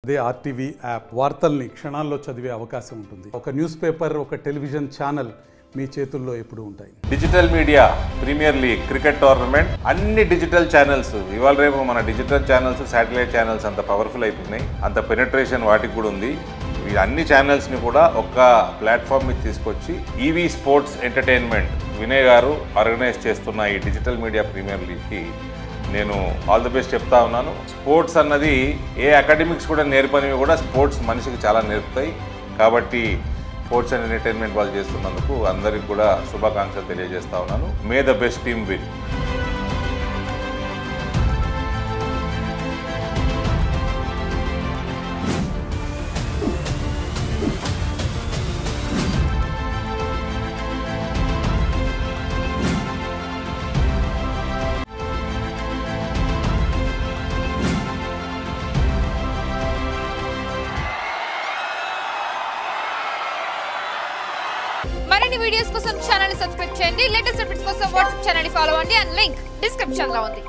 అదే RTV app వార్తల్ని క్షణాల్లో చదివే అవకాశం ఉంటుంది. ఒక న్యూస్ పేపర్, ఒక టెలివిజన్ ఛానల్ మీ చేతుల్లో ఎప్పుడూ ఉంటాయి. Digital media, premier league, cricket tournament, అన్ని డిజిటల్ ఛానల్స్. ఇవాళ రేపు మన డిజిటల్ ఛానల్స్, శాటిలైట్ ఛానల్స్ అంత పవర్ఫుల్ అయిపోయినాయి, అంత పెనట్రేషన్ వాటికి కూడా ఉంది. ఈ అన్ని ఛానల్స్ని కూడా ఒక ప్లాట్ఫామ్ మీద తీసుకొచ్చి ఈవీ స్పోర్ట్స్ ఎంటర్టైన్మెంట్ వినయ్ గారు ఆర్గనైజ్ చేస్తున్న ఈ డిజిటల్ మీడియా ప్రీమియర్ లీగ్కి నేను ఆల్ ది బెస్ట్ చెప్తా ఉన్నాను. స్పోర్ట్స్ అన్నది ఏ అకాడమిక్స్ కూడా నేర్పనివి కూడా స్పోర్ట్స్ మనిషికి చాలా నేర్పుతాయి. కాబట్టి స్పోర్ట్స్ అండ్ ఎంటర్టైన్మెంట్ వాళ్ళు చేస్తున్నందుకు అందరికి కూడా శుభాకాంక్షలు తెలియజేస్తా ఉన్నాను. May the best team win. మరిన్ని వీడియోస్ కోసం ఛానల్ ని సబ్స్క్రైబ్ చేయండి. లేటెస్ట్ అప్డేట్స్ కోసం వాట్సాప్ ఛానల్ ని ఫాలో అవ్వండి. అండ్ లింక్ డిస్క్రిప్షన్ లో ఉంది.